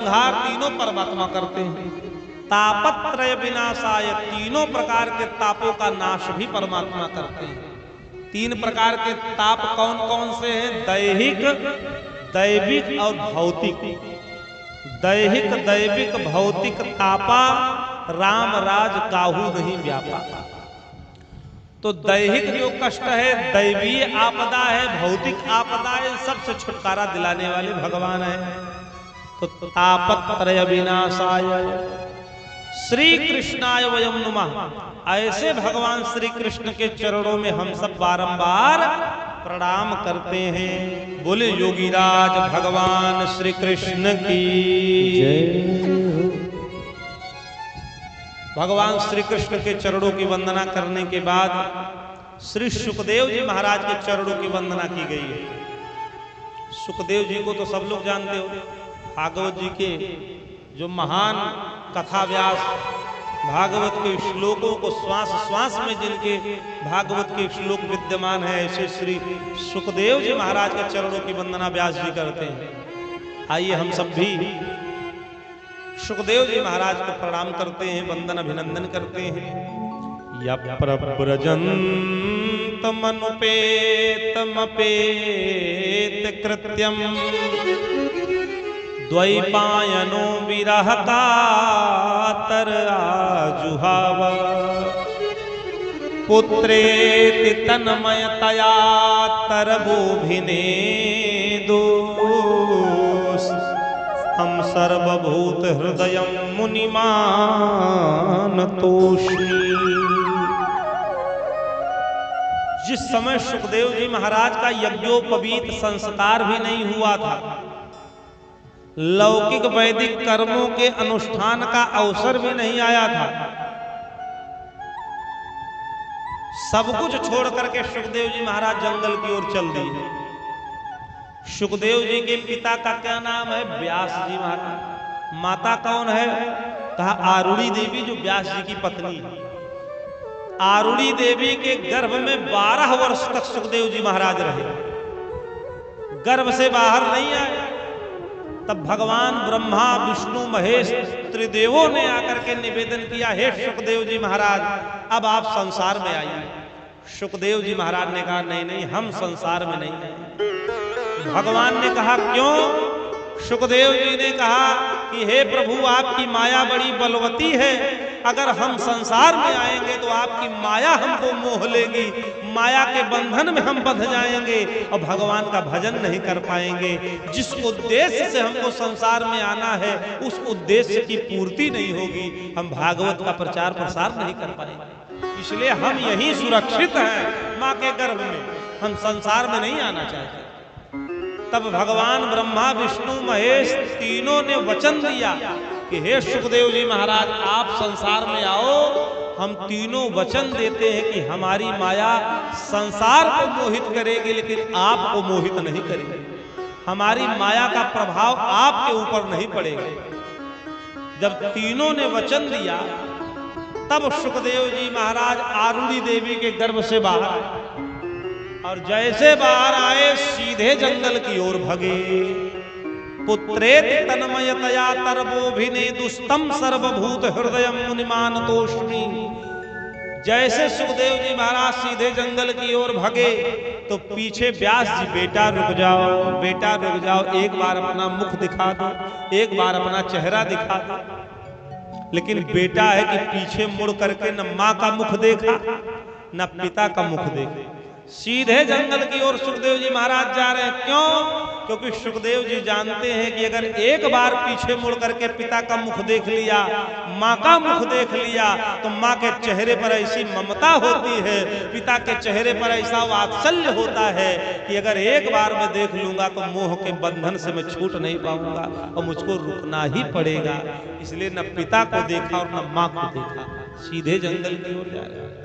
संहार तीनों परमात्मा करते हैं। तापत्रय विनाशाय, तीनों प्रकार के तापों का नाश भी परमात्मा करते हैं। तीन प्रकार के ताप कौन कौन से हैं? दैहिक, दैविक और भौतिक। दैहिक, दैविक, भौतिक तापा राम राज काहू नहीं व्यापा। तो दैहिक जो कष्ट है, दैवीय आपदा है, भौतिक आपदा है, सबसे छुटकारा दिलाने वाले भगवान है। तो तापत्रय विनाशाय श्री कृष्णाय वयम नुमः। ऐसे भगवान श्री कृष्ण के चरणों में हम सब बारंबार प्रणाम करते हैं। बोले योगीराज भगवान श्री कृष्ण की जय। भगवान श्री कृष्ण के चरणों की वंदना करने के बाद श्री सुखदेव जी महाराज के चरणों की वंदना की गई है। सुखदेव जी को तो सब लोग जानते हो, भागवत जी के जो महान कथा व्यास, भागवत के श्लोकों को श्वास श्वास में जिनके भागवत के श्लोक विद्यमान है, ऐसे श्री सुखदेव जी महाराज के चरणों की वंदना व्यास जी करते हैं। आइए हम सब भी सुखदेव जी महाराज को प्रणाम करते हैं, वंदन अभिनंदन करते हैं। यप्रव्रजन्तमनुपेतमपेत कृत्यम द्वैपायनो विरह कातर आजुहाव पुत्रेति तन्मयतया तरबोभिनेदो हम सर्वभूत हृदय मुनिमानतोषि। जिस समय सुखदेव जी महाराज का यज्ञोपवीत संस्कार भी नहीं हुआ था, लौकिक वैदिक कर्मों के अनुष्ठान का अवसर भी नहीं आया था, सब कुछ छोड़ करके सुखदेव जी महाराज जंगल की ओर चल दिए। सुखदेव जी के पिता का क्या नाम है? व्यास जी महाराज। माता कौन है? कहा आरुणी देवी, जो व्यास जी की पत्नी है। आरुणी देवी के गर्भ में 12 वर्ष तक सुखदेव जी महाराज रहे, गर्भ से बाहर नहीं आए। तब भगवान ब्रह्मा विष्णु महेश त्रिदेवों ने आकर के निवेदन किया, हे सुखदेव जी महाराज अब आप संसार में आइए। सुखदेव जी महाराज ने कहा नहीं नहीं, हम संसार में नहीं आए। भगवान ने कहा क्यों? सुखदेव जी ने कहा कि हे प्रभु आपकी माया बड़ी बलवती है, अगर हम संसार में आएंगे तो आपकी माया हमको मोह लेगी, माया के बंधन में हम बंध जाएंगे और भगवान का भजन नहीं कर पाएंगे। जिस उद्देश्य से हमको संसार में आना है उस उद्देश्य की पूर्ति नहीं होगी, हम भागवत का प्रचार प्रसार नहीं कर पाएंगे। इसलिए हम यहीं सुरक्षित हैं माँ के गर्भ में, हम संसार में नहीं आना चाहते। तब भगवान ब्रह्मा विष्णु महेश तीनों ने वचन दिया कि हे सुखदेव जी महाराज आप संसार में आओ। हम तीनों वचन देते हैं कि हमारी माया संसार को मोहित करेगी लेकिन आपको मोहित नहीं करेगी, हमारी माया का प्रभाव आपके ऊपर नहीं पड़ेगा। जब तीनों ने वचन दिया तब सुखदेव जी महाराज आरुणी देवी के गर्भ से बाहर आए और जैसे बाहर आए सीधे जंगल की ओर भगे। पुत्रेति तन्मयतया तरबोभिनेदुस्तं सर्वभूत हृदय मुनिमानतोषि। जैसे सुखदेव जी महाराज सीधे जंगल की ओर भगे तो पीछे व्यास जी बेटा रुक जाओ, बेटा रुक जाओ, एक बार अपना मुख दिखा दो, एक बार अपना चेहरा दिखा दो। लेकिन बेटा है कि पीछे मुड़ करके न माँ का मुख देखा न पिता का मुख देखा, सीधे जंगल की ओर सुखदेव जी महाराज जा रहे हैं। क्यों? क्योंकि सुखदेव जी जानते हैं कि अगर एक बार पीछे मुड़ करके पिता का मुख देख लिया, माँ का मुख देख लिया तो माँ के चेहरे पर ऐसी ममता होती है, पिता के चेहरे पर ऐसा वात्सल्य होता है कि अगर एक बार मैं देख लूंगा तो मोह के बंधन से मैं छूट नहीं पाऊंगा और मुझको रुकना ही पड़ेगा। इसलिए न पिता को देखा और न माँ को देखा, सीधे जंगल की ओर जा रहे।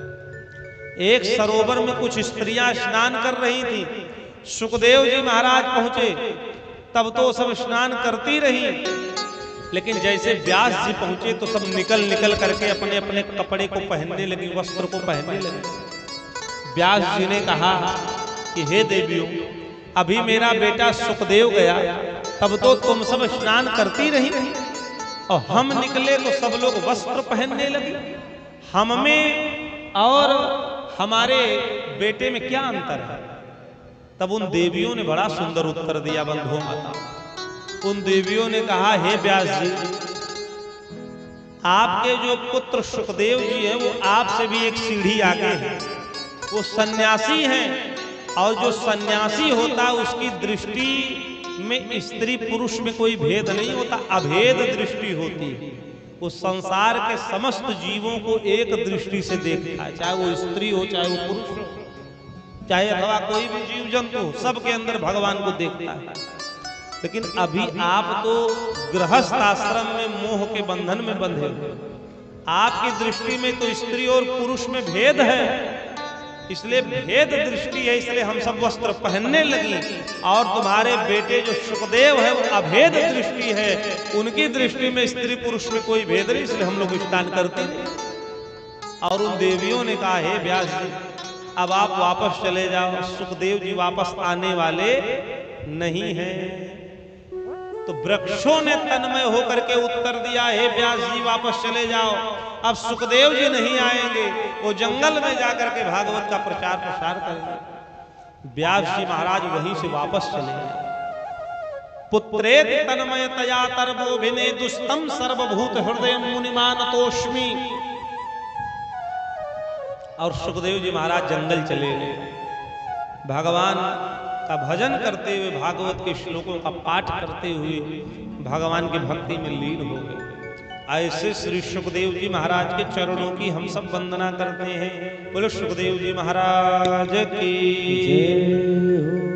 एक सरोवर में कुछ स्त्रियां स्नान कर रही थी। सुखदेव जी महाराज पहुंचे तब तो सब स्नान करती रही, लेकिन जैसे व्यास जी पहुंचे तो सब निकल निकल करके अपने अपने कपड़े को पहनने लगी, वस्त्र को पहनने लगी। व्यास जी ने कहा कि हे देवियों, अभी मेरा बेटा सुखदेव गया तब तो तुम सब स्नान करती रही और हम निकले तो सब लोग वस्त्र पहनने लगे। हम में और हमारे बेटे में क्या अंतर है? तब उन देवियों ने बड़ा सुंदर उत्तर दिया बंधुओं माता। उन देवियों ने कहा, हे व्यास जी, आपके जो पुत्र सुखदेव जी हैं वो आपसे भी एक सीढ़ी आगे हैं। वो सन्यासी हैं और जो सन्यासी होता है उसकी दृष्टि में स्त्री पुरुष में कोई भेद नहीं होता, अभेद दृष्टि होती है। वो संसार के समस्त जीवों को एक दृष्टि से देखता है, चाहे वो स्त्री हो चाहे वो पुरुष हो, चाहे अथवा कोई भी जीव जंतु हो, सबके अंदर भगवान को देखता है। लेकिन अभी आप तो गृहस्थ आश्रम में मोह के बंधन में बंधे हो। आपकी दृष्टि में तो स्त्री और पुरुष में भेद है, इसलिए भेद दृष्टि है, इसलिए हम सब वस्त्र पहनने लगी। और तुम्हारे बेटे जो सुखदेव है वो अभेद दृष्टि है, उनकी दृष्टि में स्त्री पुरुष में कोई भेद नहीं, इसलिए हम लोग स्नान करते हैं। और उन देवियों ने कहा, हे व्यास जी, अब आप वापस चले जाओ, सुखदेव जी वापस आने वाले नहीं हैं। तो वृक्षों ने तन्मय होकर के उत्तर दिया, हे व्यास जी वापस चले जाओ, अब सुखदेव जी नहीं आएंगे, वो जंगल में जाकर के भागवत का प्रचार प्रसार करेंगे। व्यास जी महाराज वहीं से वापस चले गए। पुत्रेत तन्मयतया तर्वोभिने दुस्तम सर्वभूत हृदय मुनिमानतोष्मि। और सुखदेव जी महाराज जंगल चले गए, भगवान का भजन करते हुए, भागवत के श्लोकों का पाठ करते हुए भगवान की भक्ति में लीन हो गए। ऐसे श्री सुखदेव जी महाराज के चरणों की हम सब वंदना करते हैं। बोलो सुखदेव जी महाराज की जय हो।